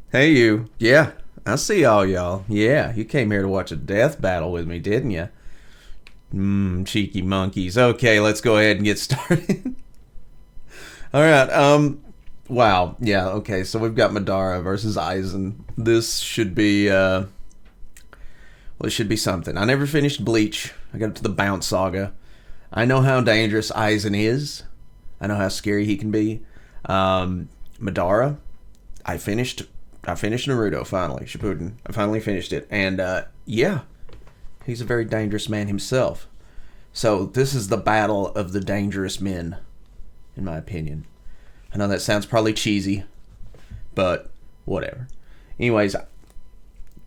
Hey, you. Yeah, I see all y'all. Yeah, you came here to watch a death battle with me, didn't you? Cheeky monkeys. Okay, let's go ahead and get started. All right. Wow. Yeah. Okay. So we've got Madara versus Aizen. This should be. Well, it should be something. I never finished Bleach. I got up to the Bounce Saga. I know how dangerous Aizen is. I know how scary he can be. Madara. I finished. I finished Naruto finally. Shippuden. I finally finished it, and yeah, he's a very dangerous man himself. So this is the battle of the dangerous men, in my opinion. I know that sounds probably cheesy, but whatever. Anyways,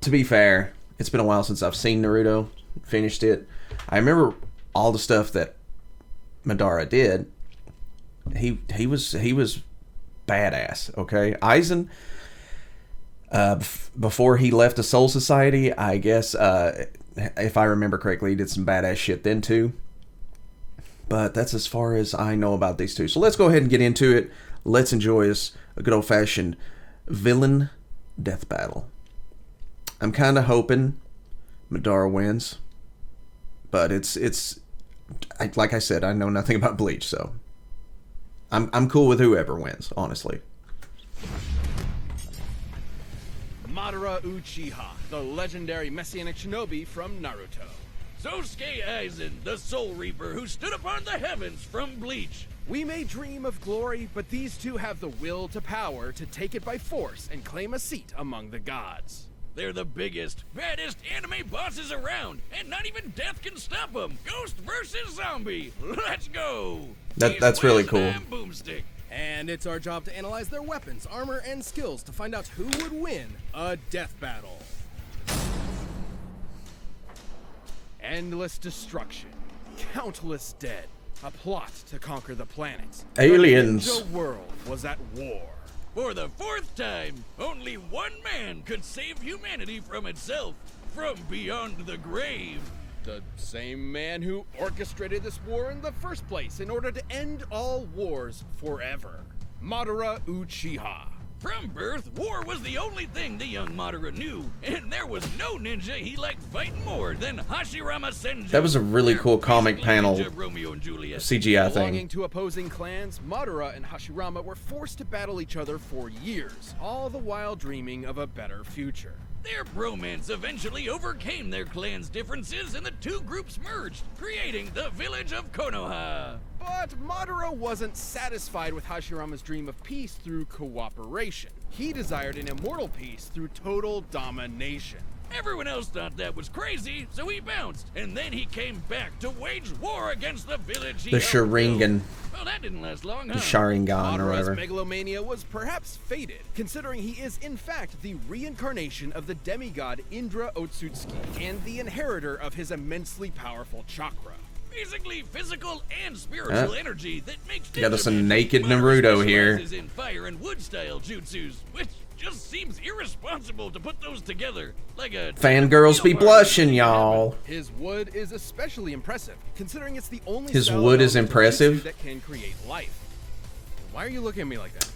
to be fair, it's been a while since I've seen Naruto, finished it. I remember all the stuff that Madara did. He was badass. Okay, Aizen. Before he left the Soul Society, I guess, if I remember correctly, he did some badass shit then too. But that's as far as I know about these two. So let's go ahead and get into it. Let's enjoy us a good old-fashioned villain death battle. I'm kind of hoping Madara wins, but like I said, I know nothing about Bleach, so I'm cool with whoever wins, honestly. Madara Uchiha, the legendary messianic shinobi from Naruto. Sosuke Aizen, the Soul Reaper who stood upon the heavens from Bleach. We may dream of glory, but these two have the will to power to take it by force and claim a seat among the gods. They're the biggest, baddest anime bosses around, and not even death can stop them. Ghost versus zombie. Let's go. That's really cool. Boomstick. And it's our job to analyze their weapons, armor, and skills to find out who would win a death battle. Endless destruction, countless dead, a plot to conquer the planet. Aliens. The ninja world was at war. For the fourth time, only one man could save humanity from itself, from beyond the grave. The same man who orchestrated this war in the first place in order to end all wars forever. Madara Uchiha. From birth, war was the only thing the young Madara knew, and there was no ninja he liked fighting more than Hashirama Senju. That was a really cool comic panel Romeo and Juliet. CGI thing. Belonging to opposing clans, Madara and Hashirama were forced to battle each other for years, all the while dreaming of a better future. Their bromance eventually overcame their clan's differences and the two groups merged, creating the village of Konoha. But Madara wasn't satisfied with Hashirama's dream of peace through cooperation. He desired an immortal peace through total domination. Everyone else thought that was crazy, so he bounced, and then he came back to wage war against the village he The helped Sharingan. build. Well, that didn't last long, huh? The Sharingan or Madara's whatever. megalomania was perhaps fated, considering he is in fact the reincarnation of the demigod Indra Otsutsuki and the inheritor of his immensely powerful chakra. Basically, physical and spiritual energy that makes Got us a ninja naked magic. Naruto Madara here. specializes in fire and wood style jutsus, which just seems irresponsible to put those together. Like a Fangirls be blushing, y'all. His wood is especially impressive, considering it's the only His style wood of is impressive? that can create life. Why are you looking at me like that?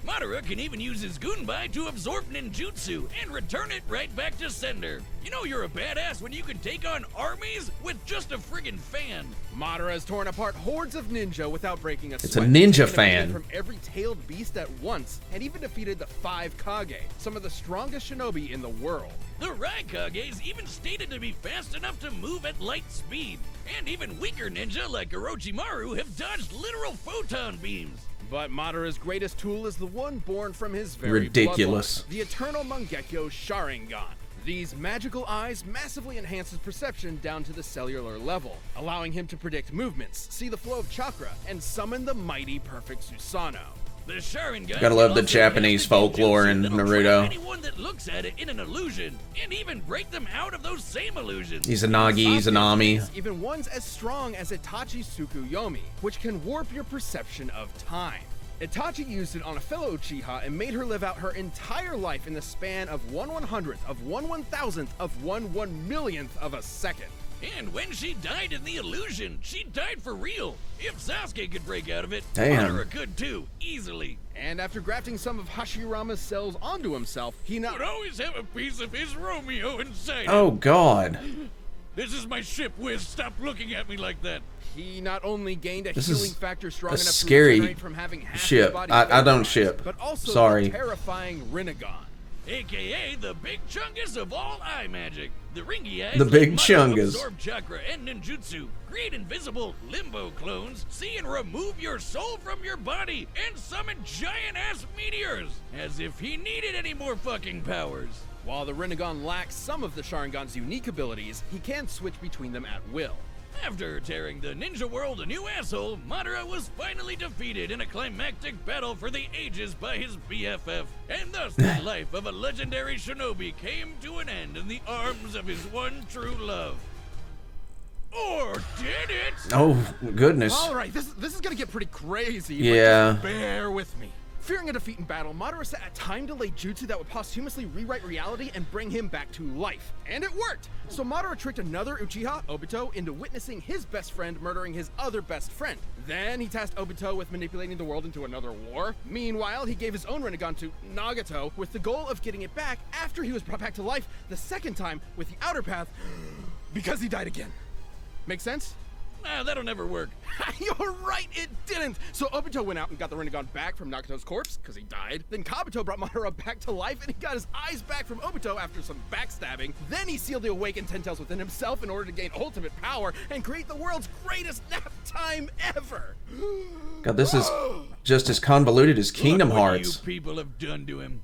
Madara can even use his Gunbai to absorb ninjutsu and return it right back to sender. You know you're a badass when you can take on armies with just a friggin' fan. Madara has torn apart hordes of ninja without breaking a It's sweat. a ninja Taken fan. from every tailed beast at once, and even defeated the 5 Kage, some of the strongest shinobi in the world. The Raikages even stated to be fast enough to move at light speed. And even weaker ninja like Orochimaru have dodged literal photon beams. But Madara's greatest tool is the one born from his very Ridiculous. bloodline, the eternal Mangekyo Sharingan. These magical eyes massively enhance his perception down to the cellular level, allowing him to predict movements, see the flow of chakra, and summon the mighty perfect Susanoo. The Sharingan Gotta love the also Japanese has the folklore ninjutsu in that'll Naruto. trap anyone that looks at it in an illusion, and even break them out of those same illusions. Izanagi, Izanami. Even ones as strong as Itachi Tsukuyomi, which can warp your perception of time. Itachi used it on a fellow Uchiha and made her live out her entire life in the span of 1/100th of 1/1000th of 1/1 millionth of a second. And when she died in the illusion, she died for real. If Sasuke could break out of it, Damn. Madara could too, easily. And after grafting some of Hashirama's cells onto himself, he Would always have a piece of his Romeo inside him. Oh God. This is my ship, Wiz. Stop looking at me like that. He not only gained a This healing is factor strong a enough to scary regenerate from having half ship. his body I don't vaporized, ship. but also Sorry. the terrifying Rinnegan. AKA the big chungus of all eye magic. The ringy eyes The big let Madara chungus. absorb chakra and ninjutsu, create invisible limbo clones, see and remove your soul from your body, and summon giant-ass meteors, as if he needed any more fucking powers. While the Rinnegan lacks some of the Sharingan's unique abilities, he can switch between them at will. After tearing the ninja world a new asshole, Madara was finally defeated in a climactic battle for the ages by his BFF, and thus the life of a legendary shinobi came to an end in the arms of his one true love. Or did it? Oh goodness. All right, this is gonna get pretty crazy. Yeah. But just bear with me. Fearing a defeat in battle, Madara set a time-delayed jutsu that would posthumously rewrite reality and bring him back to life. And it worked! So Madara tricked another Uchiha, Obito, into witnessing his best friend murdering his other best friend. Then he tasked Obito with manipulating the world into another war. Meanwhile, he gave his own Rinnegan to Nagato with the goal of getting it back after he was brought back to life the second time with the outer path because he died again. Make sense? Nah, that'll never work. You're right, it didn't! So Obito went out and got the Rinnegan back from Nagato's corpse, because he died. Then Kabuto brought Madara back to life, and he got his eyes back from Obito after some backstabbing. Then he sealed the awakened Ten Tails within himself in order to gain ultimate power and create the world's greatest nap time ever! God, this is just as convoluted as Kingdom Look what Hearts. you people have done to him.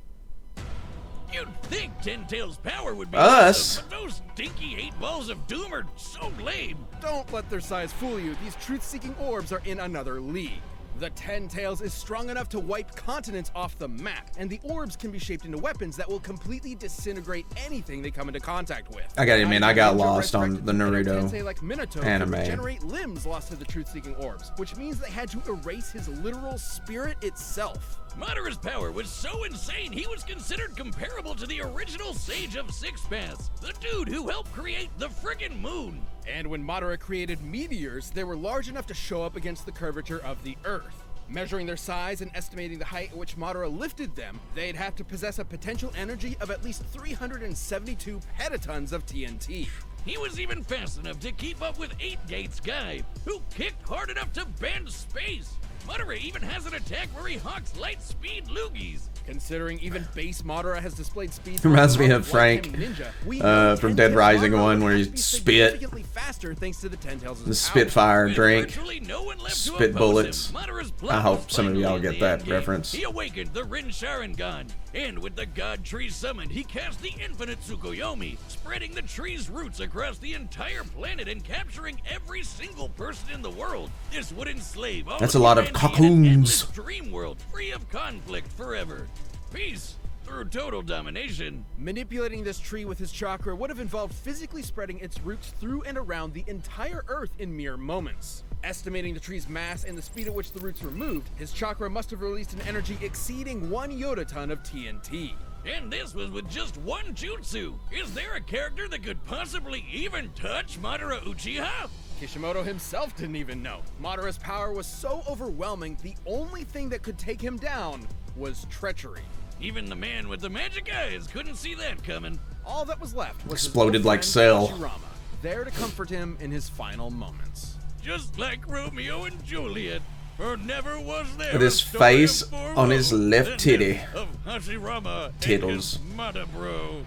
You'd think Ten Tails' power would be Us? awesome, but those stinky 8 balls of doom are so lame. Don't let their size fool you. These truth-seeking orbs are in another league. The Ten Tails is strong enough to wipe continents off the map, and the orbs can be shaped into weapons that will completely disintegrate anything they come into contact with. I gotta admit, I got Ninja lost on resurrected the Naruto Tensei like Minato anime. could regenerate limbs lost to the truth-seeking orbs, which means they had to erase his literal spirit itself. Madara's power was so insane he was considered comparable to the original Sage of Six Paths, the dude who helped create the friggin' moon. And when Madara created meteors, they were large enough to show up against the curvature of the Earth. Measuring their size and estimating the height at which Madara lifted them, they'd have to possess a potential energy of at least 372 petatons of TNT. He was even fast enough to keep up with 8 Gates Guy, who kicked hard enough to bend space. Madara even has an attack where he hawks light speed loogies. Considering even base Madara has displayed speed. Reminds me of like Frank, Ninja, we know from 10 Dead Tails Rising Madara 1 would where have he to be spit significantly faster thanks to the Ten Tails' the power. Spitfire With drink. virtually no one left to Spit oppose bullets. him, Madara's I plot hope was some of finally y'all in get the that endgame. reference. He awakened the Rin Sharingan, and with the God Tree summoned, he cast the infinite Tsukuyomi, spreading the tree's roots across the entire planet and capturing every single person in the world. This would enslave all That's a lot of humanity in an endless cocoons. dream world, free of conflict forever. Peace through total domination. Manipulating this tree with his chakra would have involved physically spreading its roots through and around the entire Earth in mere moments. Estimating the tree's mass and the speed at which the roots were moved, his chakra must have released an energy exceeding 1 yotaton of TNT. And this was with just one jutsu. Is there a character that could possibly even touch Madara Uchiha? Kishimoto himself didn't even know. Madara's power was so overwhelming, the only thing that could take him down was treachery. Even the man with the magic eyes couldn't see that coming. All that was left was Exploded his like little Cell. friend Hashirama, there to comfort him in his final moments. Just like Romeo and Juliet. For never was there With a his story face of more on his love left than titty. this of Hashirama and Tittles. his mother bro.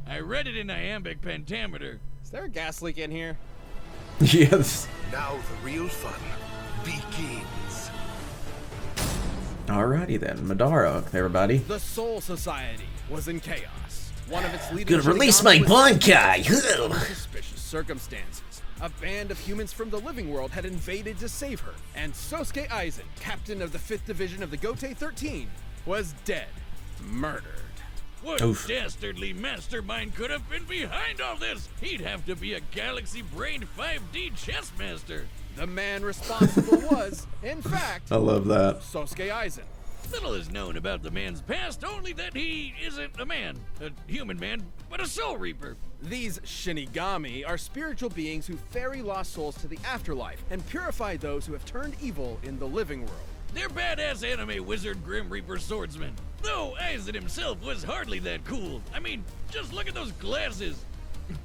I read it in iambic pentameter. Is there a gas leak in here? Yes. Now the real fun begins. Alrighty then, Madara, everybody. The Soul Society was in chaos. One of its leading Gonna release Shinigami my was Bankai. under suspicious circumstances. A band of humans from the living world had invaded to save her, and Sosuke Aizen, captain of the 5th Division of the Gotei 13, was dead. Murdered. What Oof. dastardly mastermind could have been behind all this? He'd have to be a galaxy-brained 5D chess master. The man responsible was, in fact, I love that. Sosuke Aizen. Little is known about the man's past, only that he isn't a man, a human man, but a soul reaper. These Shinigami are spiritual beings who ferry lost souls to the afterlife and purify those who have turned evil in the living world. They're badass anime wizard Grim Reaper swordsmen. Though Aizen himself was hardly that cool. I mean, just look at those glasses.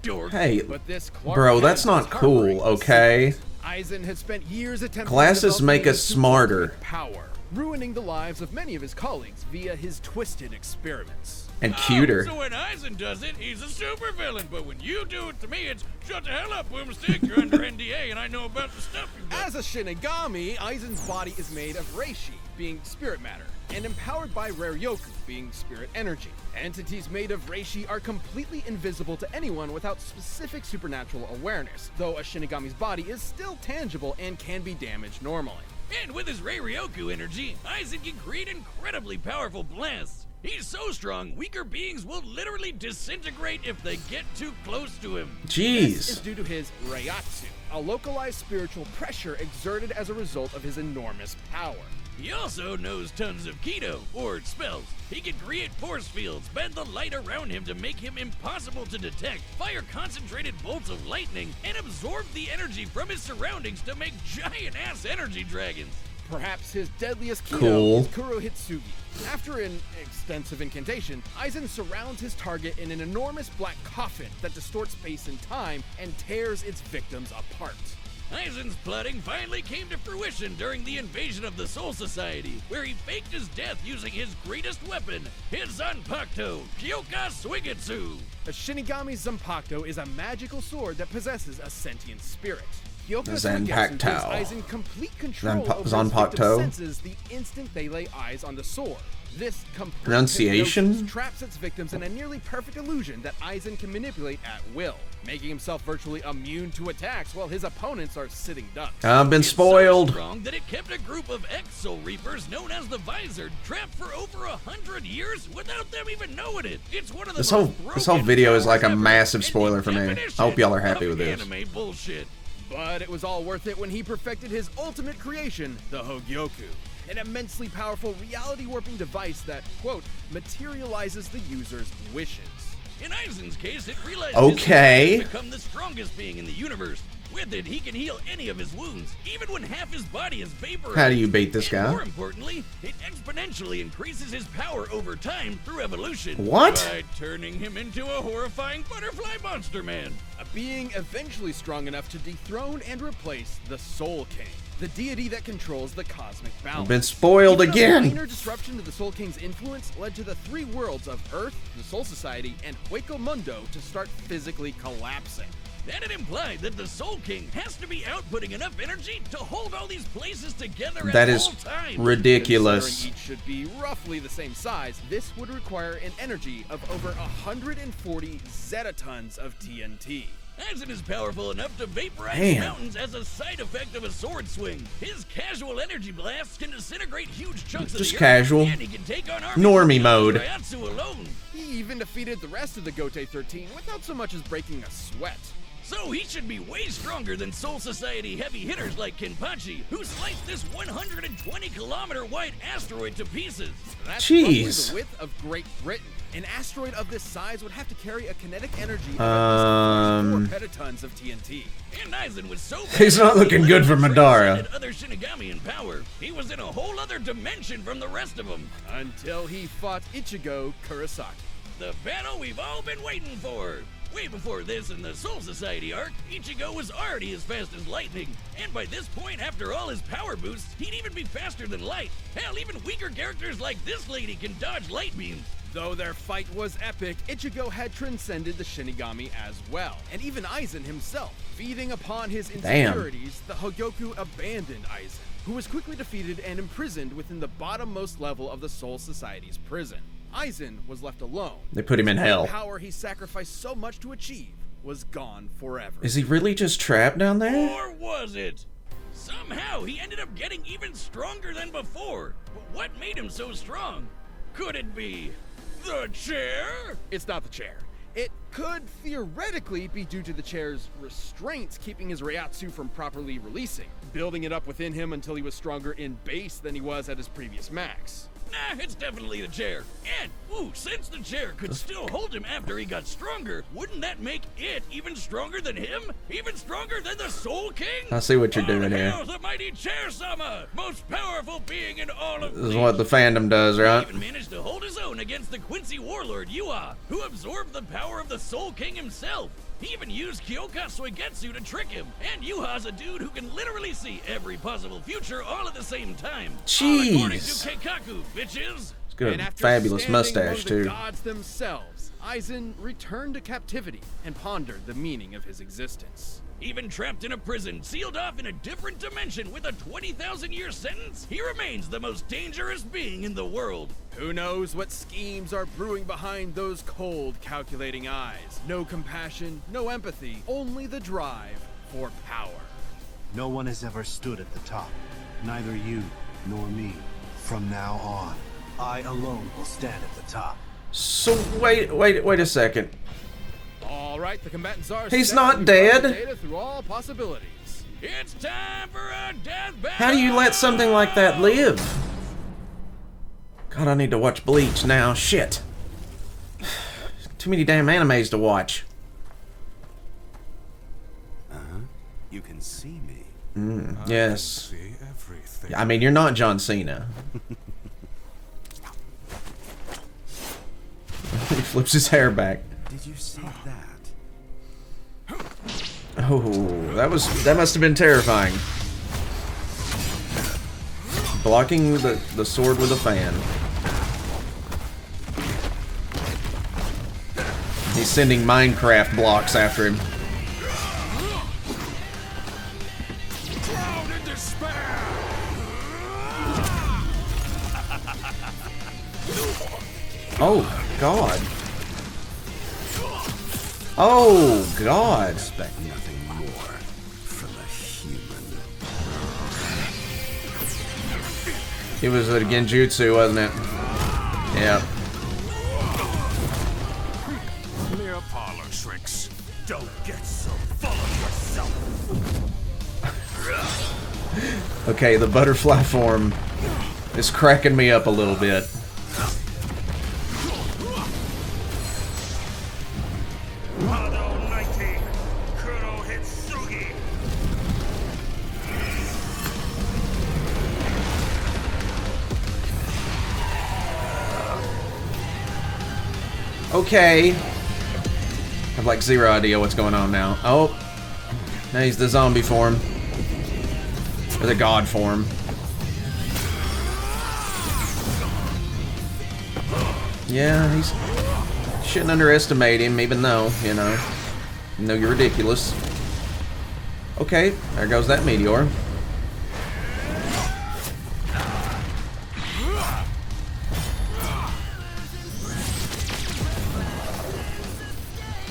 Dork. Hey, But this Clark bro, Kent that's is not cool, heartbreaking. okay? Aizen has spent years attempting Glasses to make develop us his smarter. ultimate power, ruining the lives of many of his colleagues via his twisted experiments. And cuter. So when Aizen does it, he's a supervillain. But when you do it to me, it's shut the hell up, Boomstick. You're under NDA, and I know about the stuff you've done. As a Shinigami, Aizen's body is made of reishi, being spirit matter, and empowered by Raryoku, being spirit energy. Entities made of reishi are completely invisible to anyone without specific supernatural awareness, though a Shinigami's body is still tangible and can be damaged normally. And with his Raryoku energy, Aizen can create incredibly powerful blasts. He's so strong, weaker beings will literally disintegrate if they get too close to him. This is Jeez. due to his Reiatsu, a localized spiritual pressure exerted as a result of his enormous power. He also knows tons of Kido, or spells. He can create force fields, bend the light around him to make him impossible to detect, fire concentrated bolts of lightning, and absorb the energy from his surroundings to make giant-ass energy dragons. Perhaps his deadliest Kido Cool. is Kurohitsugi. After an extensive incantation, Aizen surrounds his target in an enormous black coffin that distorts space and time and tears its victims apart. Aizen's plotting finally came to fruition during the invasion of the Soul Society, where he faked his death using his greatest weapon, his Zanpakuto, Kyoka Suigetsu. A Shinigami Zanpakuto is a magical sword that possesses a sentient spirit. Kyoka Zanpakuto. Suigetsu gives Aizen complete control over his Zanpakuto. victim's senses the instant they lay eyes on the sword. This complete Pronunciation? hypnosis traps its victims in a nearly perfect illusion that Aizen can manipulate at will, making himself virtually immune to attacks while his opponents are sitting ducks. I've been It's spoiled. so strong that it kept a group of ex-Soul Reapers known as the Visored trapped for over 100 years without them even knowing it. It's one of the This whole video is like a massive spoiler for me. I hope y'all are happy with this. Anime bullshit. But it was all worth it when he perfected his ultimate creation, the Hogyoku, an immensely powerful reality-warping device that, quote, materializes the user's wishes. In Aizen's case, it realized Okay. he has become the strongest being in the universe. With it, he can heal any of his wounds, even when half his body is vaporized. How do you beat this And guy? more importantly, it exponentially increases his power over time through evolution. What? By turning him into a horrifying butterfly monster man. A being eventually strong enough to dethrone and replace the Soul King, the deity that controls the cosmic balance. I've been spoiled Even a again. minor disruption to the Soul King's influence led to the three worlds of Earth, the Soul Society, and Hueco Mundo to start physically collapsing. Then it implied that the Soul King has to be outputting enough energy to hold all these places together That at is all times. ridiculous. Considering each should be roughly the same size, this would require an energy of over 140 zetatons of TNT. Aizen is powerful enough to vaporize Damn. mountains as a side effect of a sword swing. His casual energy blasts can disintegrate huge chunks of Just the casual. earth, and he can take on armies Normie with mode. Reiatsu alone. He even defeated the rest of the Gote 13 without so much as breaking a sweat. So he should be way stronger than Soul Society heavy hitters like Kenpachi, who sliced this 120-kilometer wide asteroid to pieces. That's roughly Jeez. the width of Great Britain. An asteroid of this size would have to carry a kinetic energy of at least 4 petatons of TNT. And Aizen was so He's not looking he good for literally Madara. transcended other Shinigami in power. He was in a whole other dimension from the rest of them. Until he fought Ichigo Kurosaki. The battle we've all been waiting for. Way before this in the Soul Society arc, Ichigo was already as fast as lightning. And by this point, after all his power boosts, he'd even be faster than light. Hell, even weaker characters like this lady can dodge light beams. Though their fight was epic, Ichigo had transcended the Shinigami as well, and even Aizen himself. Feeding upon his insecurities, the Hogyoku abandoned Aizen, who was quickly defeated and imprisoned within the bottommost level of the Soul Society's prison. Aizen was left alone. They put him in The hell. power he sacrificed so much to achieve was gone forever. Is he really just trapped down there? Or was it? Somehow he ended up getting even stronger than before. But what made him so strong? Could it be the chair? It's not the chair. It could theoretically be due to the chair's restraints keeping his Reiatsu from properly releasing, building it up within him until he was stronger in base than he was at his previous max. Nah, it's definitely the chair. And, ooh, since the chair could still hold him after he got stronger, wouldn't that make it even stronger than him? Even stronger than the Soul King? I see what you're doing here. Hail the mighty Chair-sama, most powerful being in all of This is what the fandom does, right? He even managed to hold his own against the Quincy warlord Uchiha, who absorbed the power of the Soul King himself. He even used Kyoka Suigetsu to trick him, and Uchiha's a dude who can literally see every possible future all at the same time. Jeez. All according to Keikaku, bitches. It's got And a after fabulous standing mustache, among the too. gods themselves, Aizen returned to captivity and pondered the meaning of his existence. Even trapped in a prison, sealed off in a different dimension with a 20,000-year sentence, he remains the most dangerous being in the world. Who knows what schemes are brewing behind those cold, calculating eyes? No compassion, no empathy, only the drive for power. No one has ever stood at the top. Neither you nor me. From now on, I alone will stand at the top. So wait a second. All right, the combatants are. He's set not to run dead. the data through all possibilities. It's time for a death battle! How do you let something like that live? God, I need to watch Bleach now. Shit. Too many damn animes to watch. You can see me. Yes. See everything. I mean, you're not John Cena. He flips his hair back. Did you see that? Oh, that must have been terrifying. Blocking the sword with a fan. He's sending Minecraft blocks after him. Drown in despair! Oh, God. Oh, God. Expect nothing more from a human. It was a genjutsu, wasn't it? Yeah. Mere parlor tricks. Don't get so full of yourself. Okay, the butterfly form is cracking me up a little bit. Hado 19, Kuro Hitsugi. Okay. I have like zero idea what's going on now. Oh. Now he's the zombie form. Or the god form. Yeah, he's... Shouldn't underestimate him, even though, you know you're ridiculous. Okay, there goes that meteor.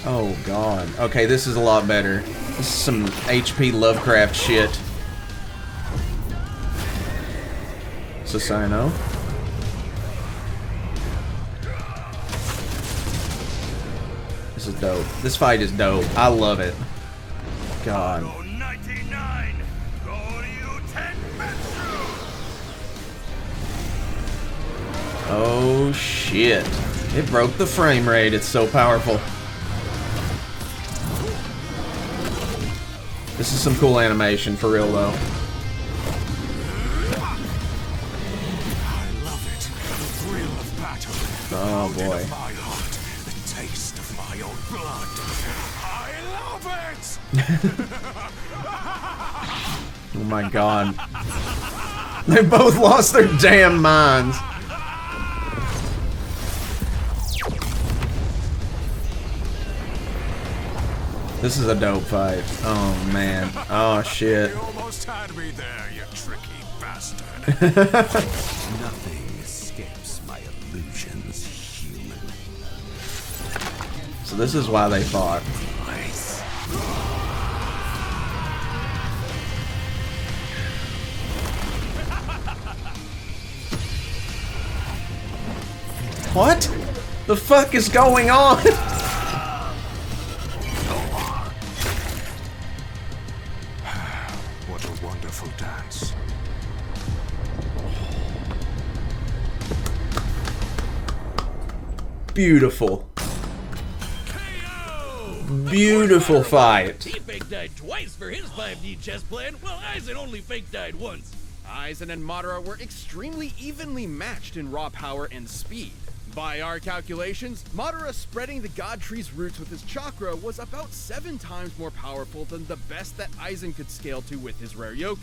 Oh god. Okay, this is a lot better. This is some HP Lovecraft shit. Susanoo. This is dope. This fight is dope. I love it. God. Hado 99, Goryu Tenmetsu. Oh shit. It broke the frame rate. It's so powerful. This is some cool animation for real though. I love it. The thrill of battle. Oh The pounding boy. of my heart. The taste of my own blood. I love it. Oh my god. They both lost their damn minds. This is a dope fight. Oh man. Oh shit. You almost had me there, you tricky bastard. Nothing escapes my illusions, human. So this is why they fought. Nice. What? The fuck is going on? What a wonderful dance. Beautiful. Beautiful fight. He fake died twice for his 5D chess plan, while Aizen only fake died once. Aizen and Madara were extremely evenly matched in raw power and speed. By our calculations, Madara spreading the God Tree's roots with his chakra was about 7 times more powerful than the best that Aizen could scale to with his rare Yoku,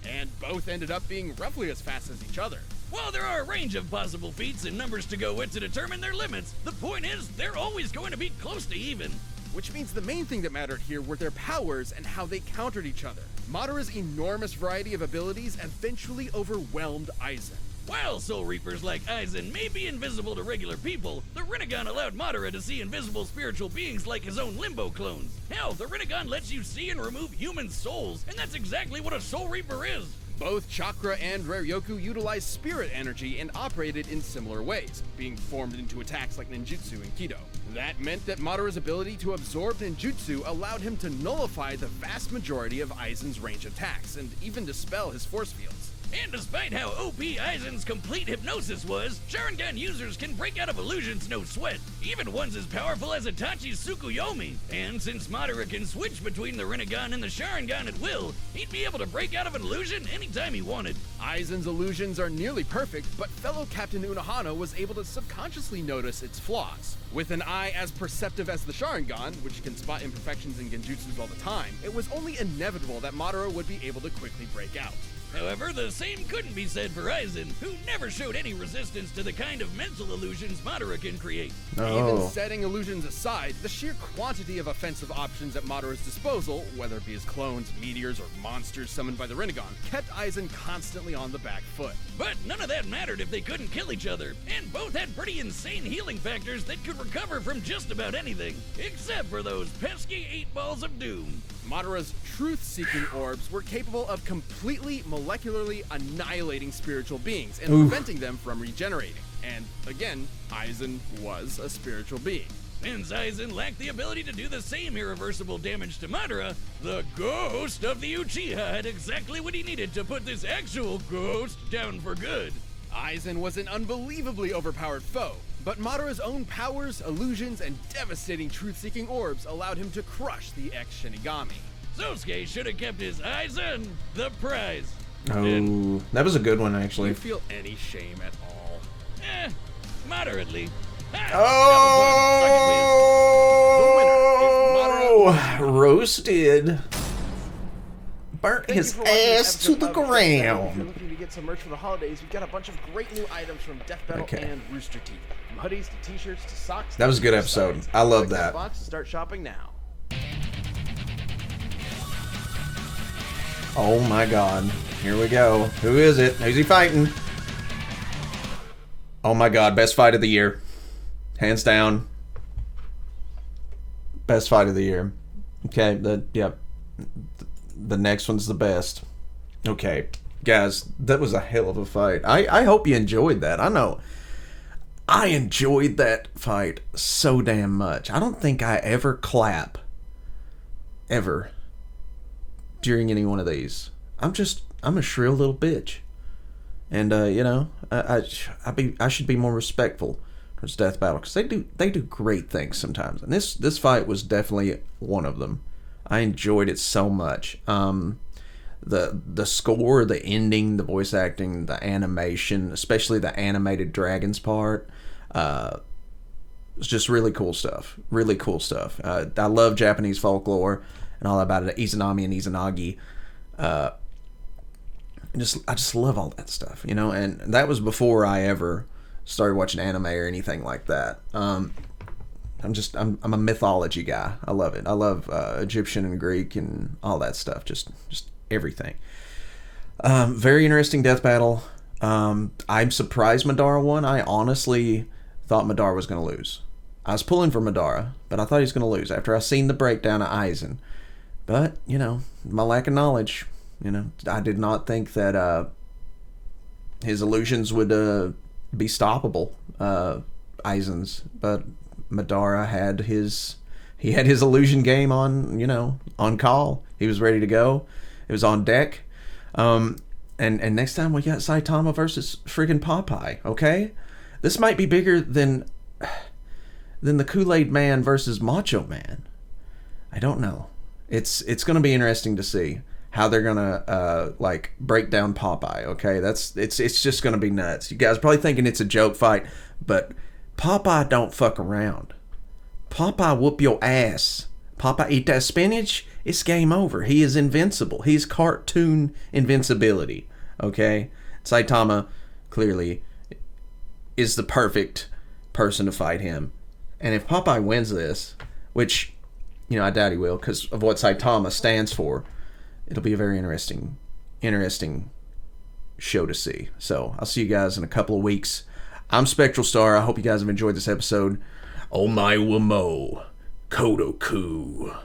and both ended up being roughly as fast as each other. While there are a range of possible feats and numbers to go with to determine their limits, the point is they're always going to be close to even. Which means the main thing that mattered here were their powers and how they countered each other. Madara's enormous variety of abilities eventually overwhelmed Aizen. While Soul Reapers like Aizen may be invisible to regular people, the Rinnegan allowed Madara to see invisible spiritual beings like his own Limbo clones. Hell, the Rinnegan lets you see and remove human souls, and that's exactly what a Soul Reaper is. Both Chakra and Rare Yoku utilized spirit energy and operated in similar ways, being formed into attacks like ninjutsu and kido. That meant that Madara's ability to absorb ninjutsu allowed him to nullify the vast majority of Aizen's range attacks, and even dispel his force fields. And despite how OP Aizen's complete hypnosis was, Sharingan users can break out of illusions no sweat, even ones as powerful as Itachi's Tsukuyomi. And since Madara can switch between the Rinnegan and the Sharingan at will, he'd be able to break out of an illusion anytime he wanted. Aizen's illusions are nearly perfect, but fellow Captain Unohana was able to subconsciously notice its flaws. With an eye as perceptive as the Sharingan, which can spot imperfections in genjutsus all the time, it was only inevitable that Madara would be able to quickly break out. However, the same couldn't be said for Aizen, who never showed any resistance to the kind of mental illusions Madara can create. Even setting illusions aside, the sheer quantity of offensive options at Madara's disposal, whether it be his clones, meteors, or monsters summoned by the Rinnegan, kept Aizen constantly on the back foot. But none of that mattered if they couldn't kill each other, and both had pretty insane healing factors that could recover from just about anything, except for those pesky 8 balls of doom. Madara's truth-seeking orbs were capable of completely molecularly annihilating spiritual beings and preventing them from regenerating. And again, Aizen was a spiritual being. Since Aizen lacked the ability to do the same irreversible damage to Madara, the ghost of the Uchiha had exactly what he needed to put this actual ghost down for good. Aizen was an unbelievably overpowered foe, but Madara's own powers, illusions, and devastating truth-seeking orbs allowed him to crush the ex-Shinigami. Sosuke should have kept his Aizen the prize. Oh, that was a good one, Do actually. you feel any shame at all? Moderately. Oh, roasted. Burnt his ass to the If you're ground. looking to get some merch for the holidays, we've got a bunch of great new items from DeathBattle Okay. and Rooster Teeth. From hoodies to t-shirts to socks. That was a good to episode. signs. I love Click the that. box to start shopping now. Oh my god. Here we go. Who is it? Who's he fighting? Oh my god. Best fight of the year. Hands down. Best fight of the year. Okay. The next one's the best. Okay. Guys, that was a hell of a fight. I hope you enjoyed that. I know. I enjoyed that fight so damn much. I don't think I ever clap. Ever. During any one of these. I'm a shrill little bitch. And I should be more respectful towards DeathBattle, because they do great things sometimes. And this fight was definitely one of them. I enjoyed it so much. The score, the ending, the voice acting, the animation, especially the animated dragons part, it's just really cool stuff. Really cool stuff. I love Japanese folklore and all about it. Izanami and Izanagi. I just love all that stuff, you know. And that was before I ever started watching anime or anything like that. I'm a mythology guy. I love it. I love Egyptian and Greek and all that stuff. Just everything. Very interesting death battle. I'm surprised Madara won. I honestly thought Madara was going to lose. I was pulling for Madara, but I thought he was going to lose after I seen the breakdown of Aizen. But, you know, my lack of knowledge, you know, I did not think that his illusions would be stoppable, Aizen's. But Madara had his illusion game on, you know, on call. He was ready to go. It was on deck. And next time we got Saitama versus freaking Popeye, okay? This might be bigger than than the Kool-Aid Man versus Macho Man. I don't know. It's going to be interesting to see how they're going to like break down Popeye, okay? It's just going to be nuts. You guys are probably thinking it's a joke fight, but Popeye don't fuck around. Popeye whoop your ass. Popeye eat that spinach, it's game over. He is invincible. He's cartoon invincibility, okay? Saitama clearly is the perfect person to fight him. And if Popeye wins this, which, you know, I doubt he will because of what Saitama stands for, it'll be a very interesting show to see. So I'll see you guys in a couple of weeks. I'm SpectralStar. I hope you guys have enjoyed this episode. Omae wa mo Kodoku.